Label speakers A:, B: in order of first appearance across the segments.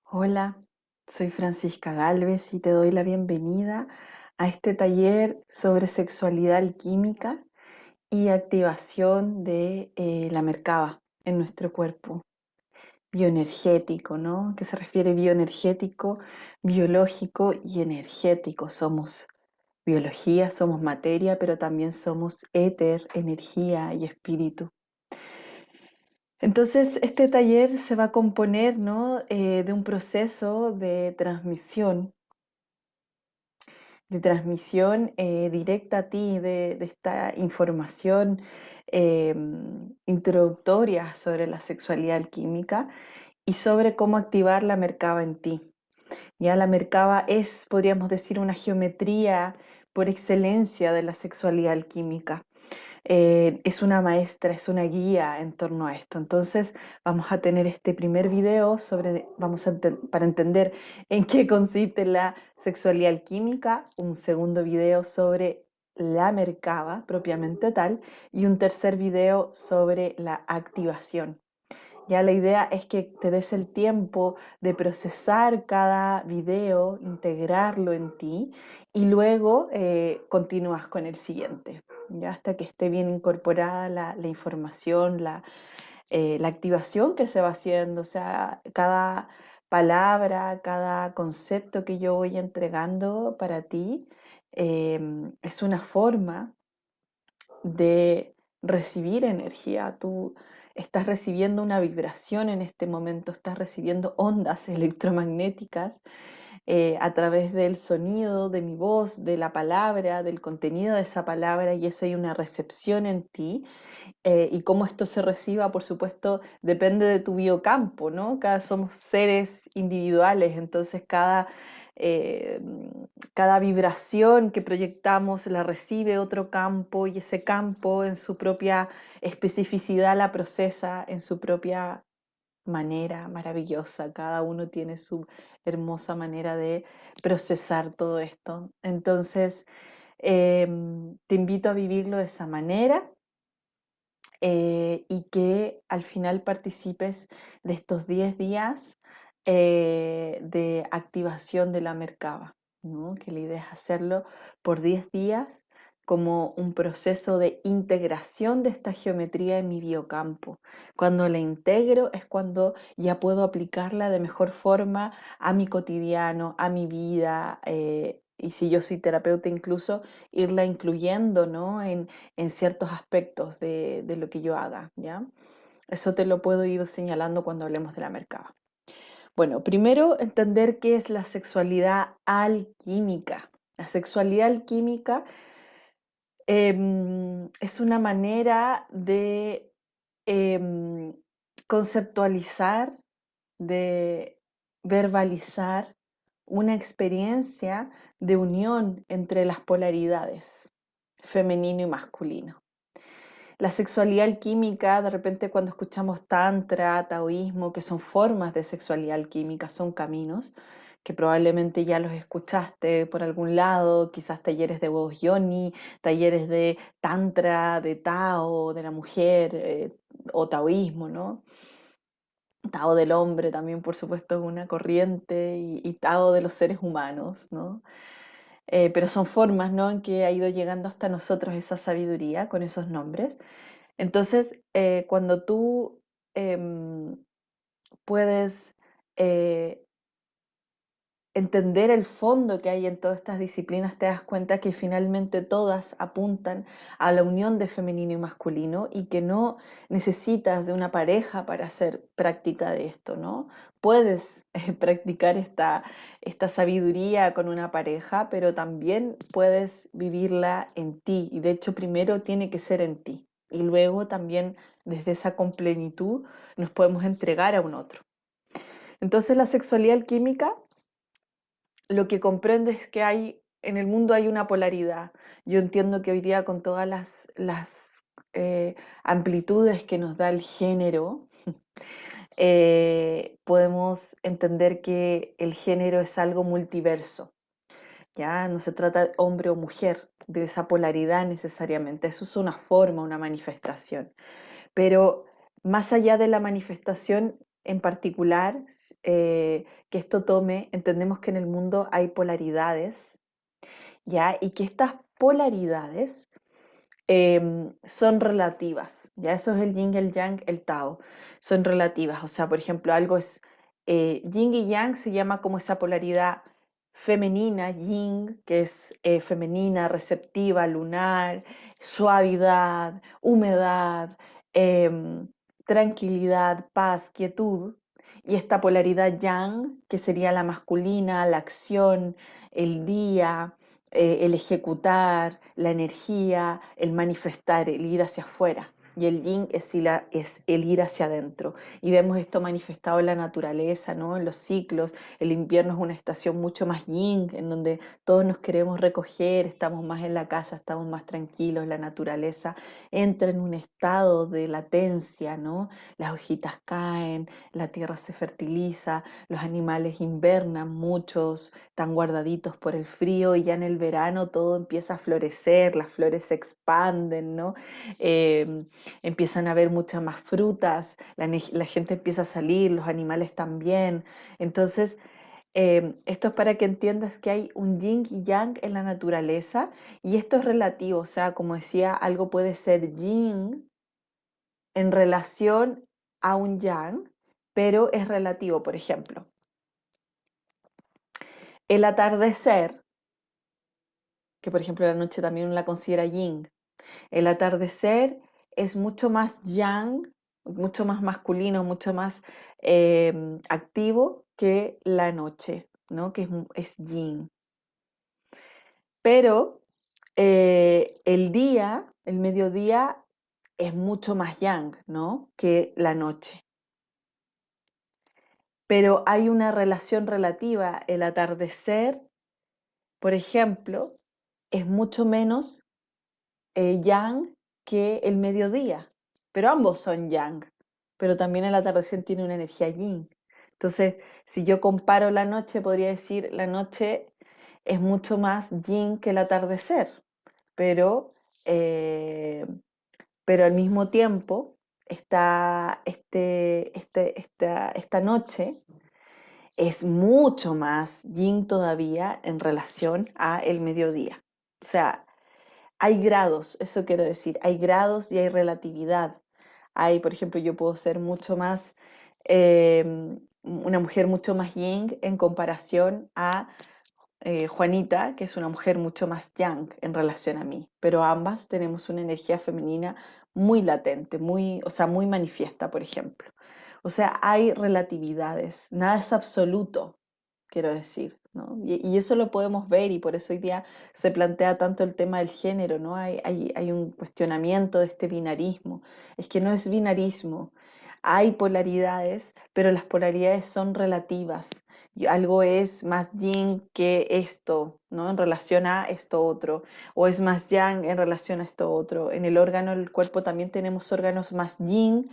A: Hola, soy Francisca Galvez y te doy la bienvenida a este taller sobre sexualidad alquímica y activación de la Merkaba en nuestro cuerpo bioenergético, ¿no? ¿Qué se refiere bioenergético, biológico y energético? Somos biología, somos materia, pero también somos éter, energía y espíritu. Entonces, este taller se va a componer, ¿no? De un proceso de transmisión directa a ti de esta información eh, introductoria sobre la sexualidad alquímica y sobre cómo activar la Merkaba en ti. Ya la Merkaba es, podríamos decir, una geometría por excelencia de la sexualidad alquímica. Es una maestra, es una guía en torno a esto. Entonces vamos a tener este primer video sobre, para entender en qué consiste la sexualidad alquímica, un segundo video sobre la Merkaba propiamente tal y un tercer video sobre la activación. Ya la idea es que te des el tiempo de procesar cada video, integrarlo en ti y luego continúas con el siguiente, ya hasta que esté bien incorporada la información, la activación que se va haciendo, o sea, cada palabra, cada concepto que yo voy entregando para ti es una forma de recibir energía. Tú estás recibiendo una vibración en este momento, estás recibiendo ondas electromagnéticas a través del sonido, de mi voz, de la palabra, del contenido de esa palabra, y eso hay una recepción en ti. Y cómo esto se reciba, por supuesto, depende de tu biocampo, ¿no? Somos seres individuales, entonces eh, cada vibración que proyectamos la recibe otro campo y ese campo en su propia especificidad la procesa en su propia manera maravillosa. Cada uno tiene su hermosa manera de procesar todo esto. Entonces, te invito a vivirlo de esa manera y que al final participes de estos 10 días de activación de la Merkaba, ¿no? Que la idea es hacerlo por 10 días como un proceso de integración de esta geometría en mi biocampo. Cuando la integro es cuando ya puedo aplicarla de mejor forma a mi cotidiano, a mi vida, y si yo soy terapeuta incluso, irla incluyendo, ¿no? En ciertos aspectos de lo que yo haga, ¿ya? Eso te lo puedo ir señalando cuando hablemos de la Merkaba. Bueno, primero entender qué es la sexualidad alquímica. La sexualidad alquímica es una manera de em, conceptualizar, de verbalizar una experiencia de unión entre las polaridades, femenino y masculino. La sexualidad alquímica, de repente cuando escuchamos tantra, taoísmo, que son formas de sexualidad alquímica, son caminos, que probablemente ya los escuchaste por algún lado, quizás talleres de huevos yoni, talleres de tantra, de tao, de la mujer, o taoísmo, ¿no? Tao del hombre también, por supuesto, es una corriente, y Tao de los seres humanos, ¿no? Pero son formas, ¿no? En que ha ido llegando hasta nosotros esa sabiduría con esos nombres. Entonces, cuando tú em, puedes eh, entender el fondo que hay en todas estas disciplinas, te das cuenta que finalmente todas apuntan a la unión de femenino y masculino y que no necesitas de una pareja para hacer práctica de esto, ¿no? Puedes practicar esta sabiduría con una pareja, pero también puedes vivirla en ti y de hecho primero tiene que ser en ti y luego también desde esa completitud nos podemos entregar a un otro. Entonces la sexualidad alquímica lo que comprende es que en el mundo hay una polaridad. Yo entiendo que hoy día con todas las amplitudes que nos da el género, podemos entender que el género es algo multiverso. Ya no se trata de hombre o mujer, de esa polaridad necesariamente. Eso es una forma, una manifestación. Pero más allá de la manifestación, en particular, que esto tome, entendemos que en el mundo hay polaridades, ¿ya? Y que estas polaridades son relativas, ya eso es el yin, el yang, el tao, son relativas, o sea, por ejemplo, algo es yin y yang se llama como esa polaridad femenina, yin, que es femenina, receptiva, lunar, suavidad, humedad, tranquilidad, paz, quietud, y esta polaridad yang, que sería la masculina, la acción, el día, el ejecutar, la energía, el manifestar, el ir hacia afuera. Y el yin es el ir hacia adentro. Y vemos esto manifestado en la naturaleza, ¿no? En los ciclos. El invierno es una estación mucho más yin, en donde todos nos queremos recoger, estamos más en la casa, estamos más tranquilos, la naturaleza entra en un estado de latencia, ¿no? Las hojitas caen, la tierra se fertiliza, los animales invernan, muchos están guardaditos por el frío y ya en el verano todo empieza a florecer, las flores se expanden, ¿no? Eh, Empiezan a haber muchas más frutas, la gente empieza a salir, los animales también. Entonces, esto es para que entiendas que hay un yin y yang en la naturaleza y esto es relativo, o sea, como decía, algo puede ser yin en relación a un yang, pero es relativo. Por ejemplo, el atardecer, que por ejemplo la noche también uno la considera yin, el atardecer es mucho más yang, mucho más masculino, mucho más activo que la noche, ¿no? Que es yin. Pero el día, el mediodía, es mucho más yang, ¿no? Que la noche. Pero hay una relación relativa. El atardecer, por ejemplo, es mucho menos yang que el mediodía, pero ambos son yang, pero también el atardecer tiene una energía yin. Entonces, si yo comparo la noche, podría decir la noche es mucho más yin que el atardecer, pero, eh, pero al mismo tiempo esta noche es mucho más yin todavía en relación a el mediodía. O sea, hay grados, eso quiero decir, hay grados y hay relatividad. Hay, por ejemplo, yo puedo ser mucho más, una mujer mucho más yin en comparación a Juanita, que es una mujer mucho más yang en relación a mí, pero ambas tenemos una energía femenina muy latente, muy, o sea, muy manifiesta, por ejemplo. O sea, hay relatividades, nada es absoluto, quiero decir, ¿no? Y eso lo podemos ver y por eso hoy día se plantea tanto el tema del género, ¿no? Hay un cuestionamiento de este binarismo. Es que no es binarismo, hay polaridades, pero las polaridades son relativas. Y algo es más yin que esto, ¿no? En relación a esto otro, o es más yang en relación a esto otro. En el órgano del cuerpo también tenemos órganos más yin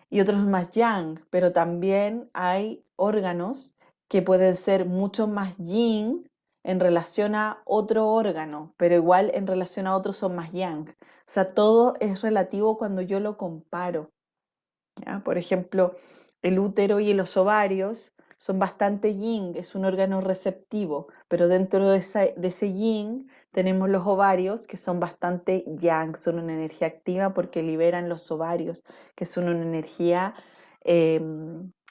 A: y otros más yang, pero también hay órganos que pueden ser mucho más yin en relación a otro órgano, pero igual en relación a otros son más yang. O sea, todo es relativo cuando yo lo comparo. ¿Ya? Por ejemplo, el útero y los ovarios son bastante yin, es un órgano receptivo, pero dentro de ese yin tenemos los ovarios que son bastante yang, son una energía activa porque liberan los ovarios, que son una energía, eh,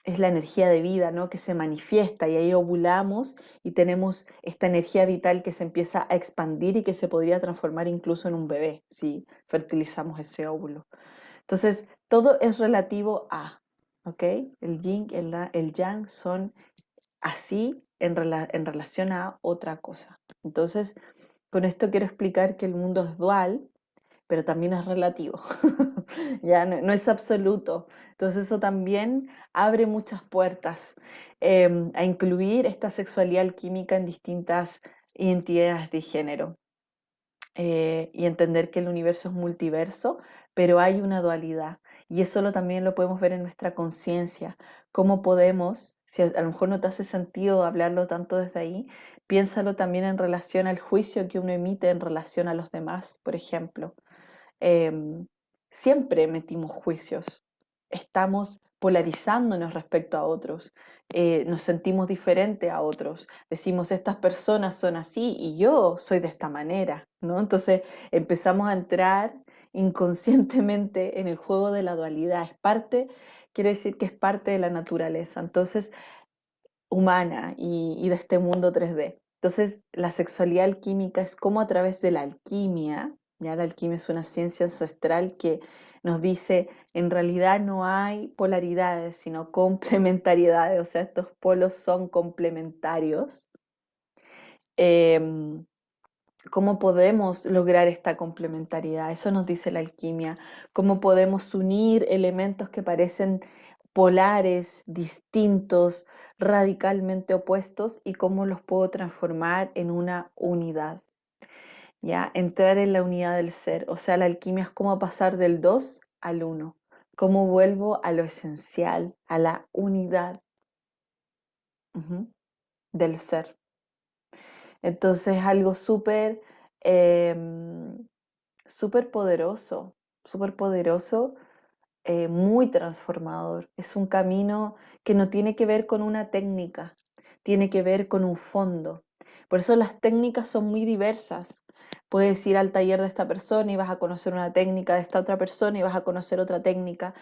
A: es la energía de vida, ¿no? Que se manifiesta y ahí ovulamos y tenemos esta energía vital que se empieza a expandir y que se podría transformar incluso en un bebé si fertilizamos ese óvulo. Entonces, todo es relativo a, ¿ok? El yin y el yang son así en relación a otra cosa. Entonces, con esto quiero explicar que el mundo es dual, pero también es relativo, ya no es absoluto. Entonces, eso también abre muchas puertas a incluir esta sexualidad alquímica en distintas identidades de género y entender que el universo es multiverso, pero hay una dualidad. Y eso también lo podemos ver en nuestra conciencia. ¿Cómo podemos, si a lo mejor no te hace sentido hablarlo tanto desde ahí, piénsalo también en relación al juicio que uno emite en relación a los demás, por ejemplo? Siempre emitimos juicios. Estamos polarizándonos respecto a otros, nos sentimos diferentes a otros, decimos estas personas son así y yo soy de esta manera, ¿no? Entonces empezamos a entrar inconscientemente en el juego de la dualidad, quiere decir que es parte de la naturaleza, entonces humana y de este mundo 3D. Entonces la sexualidad alquímica es como a través de la alquimia, ya la alquimia es una ciencia ancestral que nos dice en realidad no hay polaridades, sino complementariedades, o sea, estos polos son complementarios. Em, ¿Cómo podemos lograr esta complementariedad? Eso nos dice la alquimia. ¿Cómo podemos unir elementos que parecen polares, distintos, radicalmente opuestos y cómo los puedo transformar en una unidad? ¿Ya? Entrar en la unidad del ser. O sea, la alquimia es cómo pasar del 2 al 1. Cómo vuelvo a lo esencial, a la unidad, ujú, del ser. Entonces, algo em, súper poderoso, muy transformador. Es un camino que no tiene que ver con una técnica, tiene que ver con un fondo. Por eso las técnicas son muy diversas. Puedes ir al taller de esta persona y vas a conocer una técnica, de esta otra persona y vas a conocer otra técnica.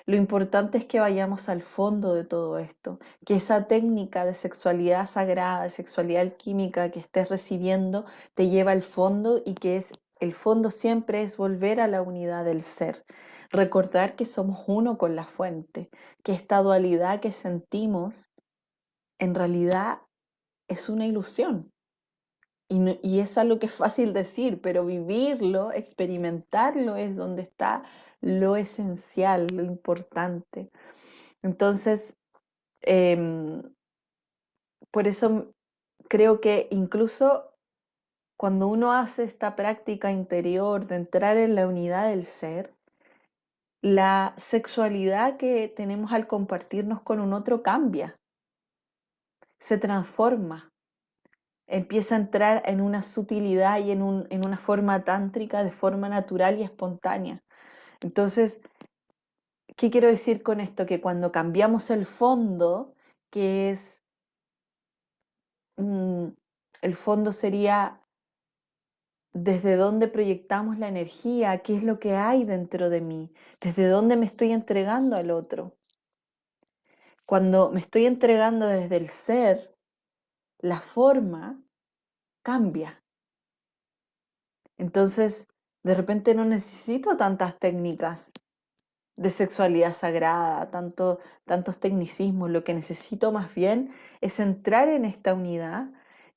A: Lo importante es que vayamos al fondo de todo esto, que esa técnica de sexualidad sagrada, de sexualidad alquímica que estés recibiendo, te lleva al fondo y que es el fondo siempre es volver a la unidad del ser, recordar que somos uno con la fuente, que esta dualidad que sentimos en realidad es una ilusión. Y es algo que es fácil decir, pero vivirlo, experimentarlo es donde está lo esencial, lo importante. Entonces, em, por eso creo que incluso cuando uno hace esta práctica interior de entrar en la unidad del ser, la sexualidad que tenemos al compartirnos con un otro cambia, se transforma, empieza a entrar en una sutilidad y en una forma tántrica de forma natural y espontánea. Entonces, ¿qué quiero decir con esto? Que cuando cambiamos el fondo, que es, mm, el fondo sería desde dónde proyectamos la energía, qué es lo que hay dentro de mí, desde dónde me estoy entregando al otro. Cuando me estoy entregando desde el ser, la forma cambia. Entonces, de repente no necesito tantas técnicas de sexualidad sagrada, tantos tecnicismos. Lo que necesito más bien es entrar en esta unidad,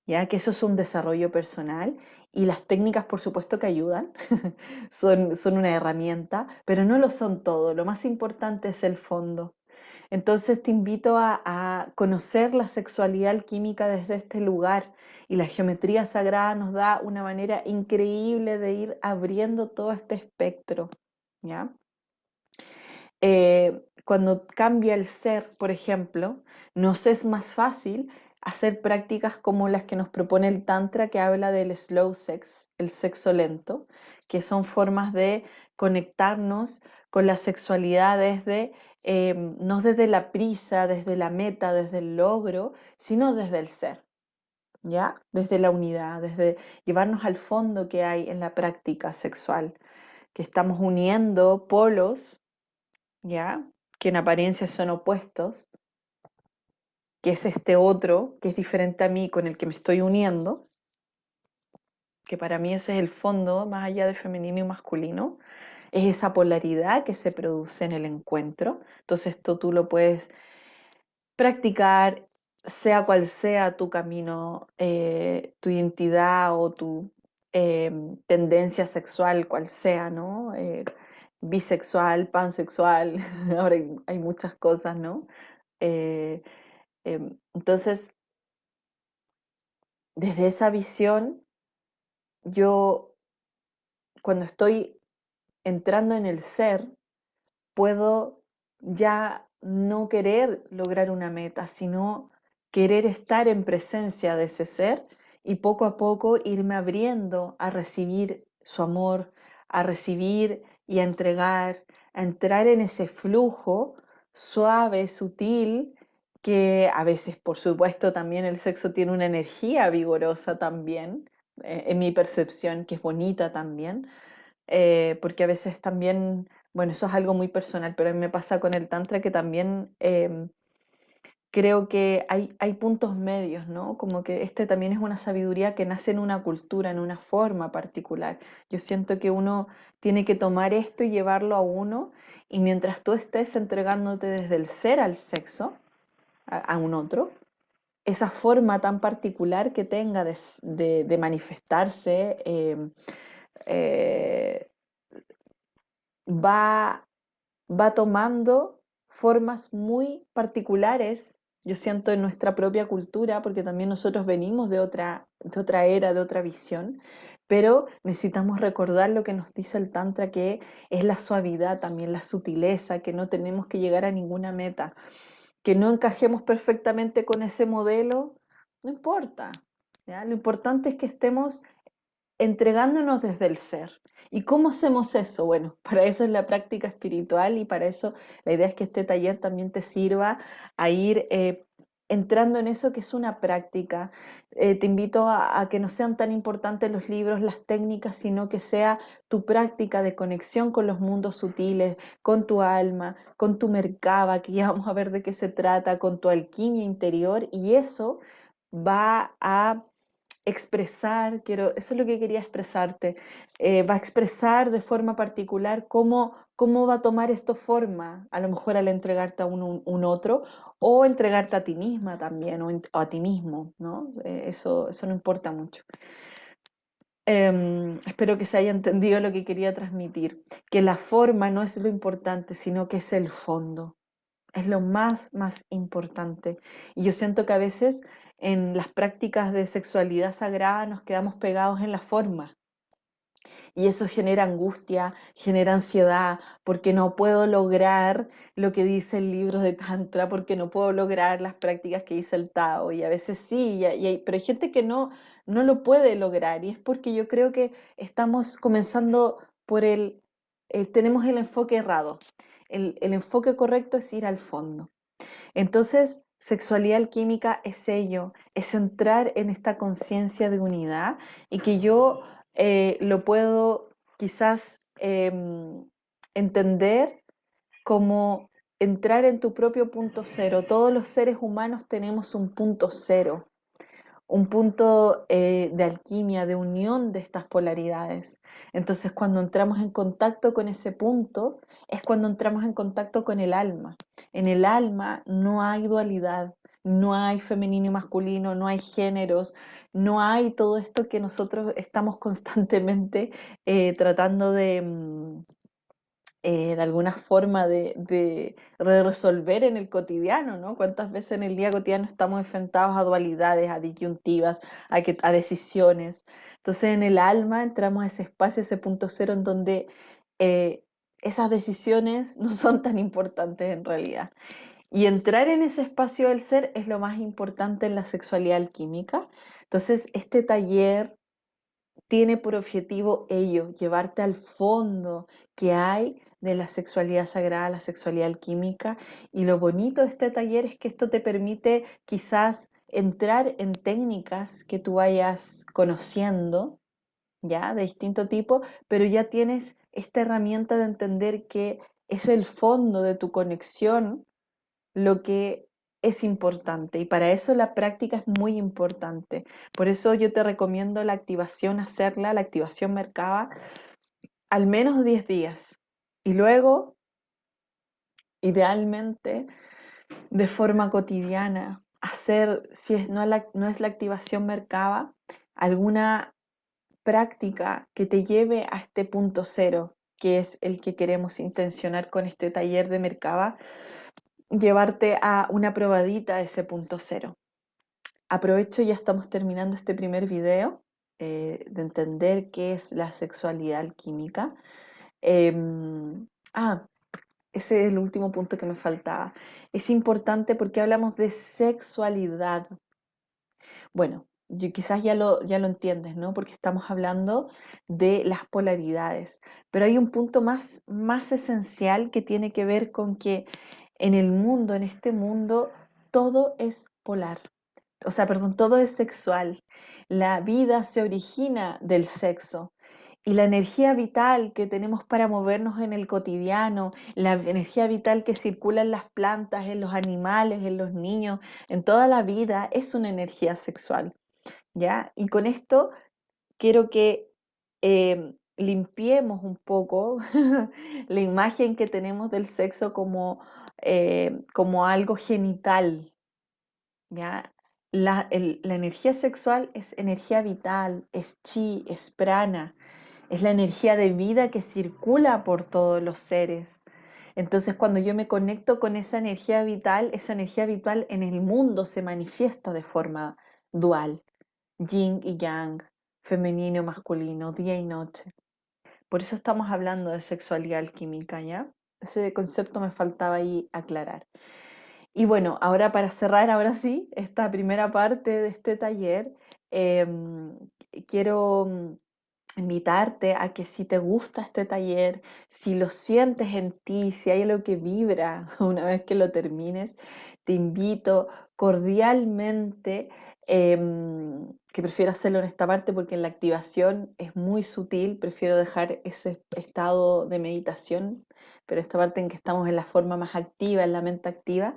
A: ya que eso es un desarrollo personal y las técnicas, por supuesto, que ayudan, son una herramienta, pero no lo son todo. Lo más importante es el fondo. Entonces te invito a conocer la sexualidad alquímica desde este lugar y la geometría sagrada nos da una manera increíble de ir abriendo todo este espectro, ¿ya? Cuando cambia el ser, por ejemplo, nos es más fácil hacer prácticas como las que nos propone el Tantra, que habla del slow sex, el sexo lento, que son formas de conectarnos con la sexualidad no desde la prisa, desde la meta, desde el logro, sino desde el ser, ¿ya? Desde la unidad, desde llevarnos al fondo que hay en la práctica sexual, que estamos uniendo polos, ¿ya? Que en apariencia son opuestos, que es este otro, que es diferente a mí, con el que me estoy uniendo, que para mí ese es el fondo, más allá de femenino y masculino, es esa polaridad que se produce en el encuentro. Entonces esto tú lo puedes practicar, sea cual sea tu camino, tu identidad o tu tendencia sexual, cual sea, ¿no? Bisexual, pansexual, ahora hay muchas cosas, ¿no? Eh, entonces, desde esa visión, yo cuando estoy entrando en el ser, puedo ya no querer lograr una meta, sino querer estar en presencia de ese ser y poco a poco irme abriendo a recibir su amor, a recibir y a entregar, a entrar en ese flujo suave, sutil, que a veces, por supuesto, también el sexo tiene una energía vigorosa también, en mi percepción, que es bonita también, porque a veces también, bueno, eso es algo muy personal, pero a mí me pasa con el tantra que también creo que hay puntos medios, ¿no? Como que este también es una sabiduría que nace en una cultura, en una forma particular. Yo siento que uno tiene que tomar esto y llevarlo a uno, y mientras tú estés entregándote desde el ser al sexo, a un otro, esa forma tan particular que tenga de manifestarse, eh, va va tomando formas muy particulares, yo siento, en nuestra propia cultura, porque también nosotros venimos de otra era, de otra visión, pero necesitamos recordar lo que nos dice el Tantra, que es la suavidad, también la sutileza, que no tenemos que llegar a ninguna meta, que no encajemos perfectamente con ese modelo, no importa, ¿ya? Lo importante es que estemos entregándonos desde el ser. ¿Y cómo hacemos eso? Bueno, para eso es la práctica espiritual, y para eso la idea es que este taller también te sirva a ir entrando en eso que es una práctica. Te invito a que no sean tan importantes los libros, las técnicas, sino que sea tu práctica de conexión con los mundos sutiles, con tu alma, con tu merkaba, que ya vamos a ver de qué se trata, con tu alquimia interior, y eso va a expresar, eso es lo que quería expresarte, va a expresar de forma particular cómo va a tomar esto forma, a lo mejor al entregarte a un otro, o entregarte a ti misma también, o a ti mismo, ¿no? Eso no importa mucho. Espero que se haya entendido lo que quería transmitir, que la forma no es lo importante, sino que es el fondo. Es lo más importante. Y yo siento que a veces en las prácticas de sexualidad sagrada nos quedamos pegados en la forma. Y eso genera angustia, genera ansiedad, porque no puedo lograr lo que dice el libro de Tantra, porque no puedo lograr las prácticas que dice el Tao. Y a veces sí, pero hay gente que no lo puede lograr. Y es porque yo creo que estamos comenzando por tenemos el enfoque errado. El enfoque correcto es ir al fondo. Entonces, sexualidad alquímica es ello, es entrar en esta conciencia de unidad, y que yo lo puedo quizás entender como entrar en tu propio punto cero. Todos los seres humanos tenemos un punto cero, un punto de alquimia, de unión de estas polaridades. Entonces, cuando entramos en contacto con ese punto, es cuando entramos en contacto con el alma. En el alma no hay dualidad, no hay femenino y masculino, no hay géneros, no hay todo esto que nosotros estamos constantemente tratando de alguna forma de resolver en el cotidiano, ¿no? ¿Cuántas veces en el día cotidiano estamos enfrentados a dualidades, a disyuntivas, a decisiones? Entonces en el alma entramos a ese espacio, ese punto cero, en donde eh, esas decisiones no son tan importantes en realidad. Y entrar en ese espacio del ser es lo más importante en la sexualidad alquímica. Entonces este taller tiene por objetivo ello, llevarte al fondo que hay de la sexualidad sagrada, la sexualidad alquímica. Y lo bonito de este taller es que esto te permite quizás entrar en técnicas que tú vayas conociendo, ya, de distinto tipo, pero ya tienes esta herramienta de entender que es el fondo de tu conexión lo que es importante, y para eso la práctica es muy importante. Por eso yo te recomiendo la activación, hacerla, la activación Merkaba, al menos 10 días. Y luego, idealmente, de forma cotidiana, hacer, si es, no es la activación Merkaba, alguna práctica que te lleve a este punto cero, que es el que queremos intencionar con este taller de Merkaba, llevarte a una probadita de ese punto cero. Aprovecho, ya estamos terminando este primer video, de entender qué es la sexualidad alquímica. Ah, ese es el último punto que me faltaba. Es importante porque hablamos de sexualidad. Bueno, quizás ya lo entiendes, ¿no? Porque estamos hablando de las polaridades. Pero hay un punto más esencial que tiene que ver con que en el mundo, en este mundo, todo es polar. O sea, perdón, todo es sexual. La vida se origina del sexo. Y la energía vital que tenemos para movernos en el cotidiano, la energía vital que circula en las plantas, en los animales, en los niños, en toda la vida, es una energía sexual, ¿ya? Y con esto quiero que limpiemos un poco la imagen que tenemos del sexo como algo genital, ¿ya? La energía sexual es energía vital, es chi, es prana, es la energía de vida que circula por todos los seres. Entonces, cuando yo me conecto con esa energía vital en el mundo se manifiesta de forma dual, yin y yang, femenino y masculino, día y noche. Por eso estamos hablando de sexualidad alquímica, ¿ya? Ese concepto me faltaba ahí aclarar. Y bueno, ahora para cerrar, ahora sí, esta primera parte de este taller, em, quiero invitarte a que si te gusta este taller, si lo sientes en ti, si hay algo que vibra una vez que lo termines, te invito cordialmente, que prefiero hacerlo en esta parte porque en la activación es muy sutil, prefiero dejar ese estado de meditación, pero esta parte en que estamos en la forma más activa, en la mente activa,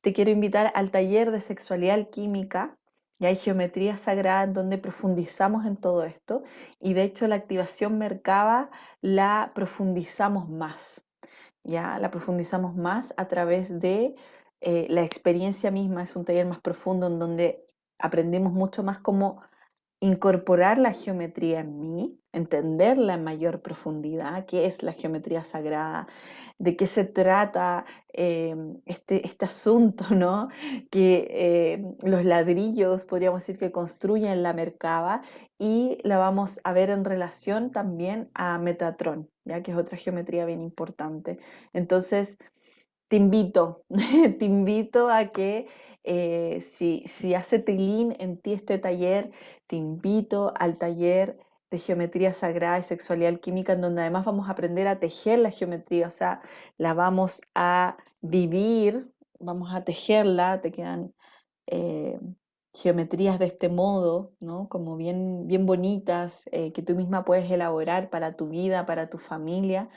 A: te quiero invitar al taller de sexualidad alquímica. Y hay geometría sagrada en donde profundizamos en todo esto. Y de hecho la activación Merkaba la profundizamos más. Ya la profundizamos más a través de la experiencia misma. Es un taller más profundo en donde aprendemos mucho más cómo incorporar la geometría en mí, entenderla en mayor profundidad, qué es la geometría sagrada, de qué se trata este asunto, ¿no? Que los ladrillos, podríamos decir, que construyen la Merkaba y la vamos a ver en relación también a Metatron, ya que es otra geometría bien importante. Entonces, te invito, te invito a que si hace tilín en ti este taller, te invito al taller de geometría sagrada y sexualidad alquímica, en donde además vamos a aprender a tejer la geometría, o sea, la vamos a vivir, vamos a tejerla, te quedan eh, geometrías de este modo, ¿no? Como bien, bien bonitas, que tú misma puedes elaborar para tu vida, para tu familia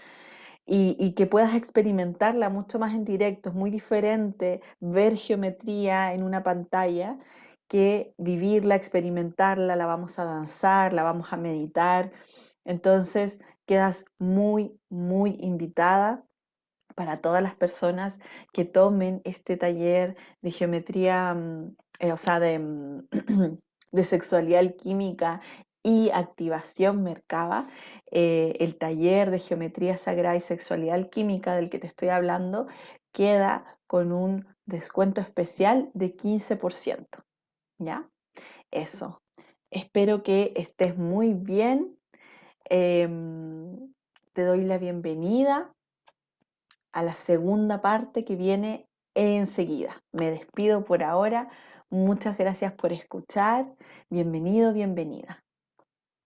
A: y que puedas experimentarla mucho más en directo. Es muy diferente ver geometría en una pantalla que vivirla, experimentarla, la vamos a danzar, la vamos a meditar. Entonces quedas muy, muy invitada para todas las personas que tomen este taller de geometría, o sea, de sexualidad alquímica y activación Merkaba, el taller de geometría sagrada y sexualidad alquímica del que te estoy hablando, queda con un descuento especial de 15%, ¿ya? Eso. Espero que estés muy bien. Te doy la bienvenida a la segunda parte que viene enseguida. Me despido por ahora. Muchas gracias por escuchar. Bienvenido, bienvenida.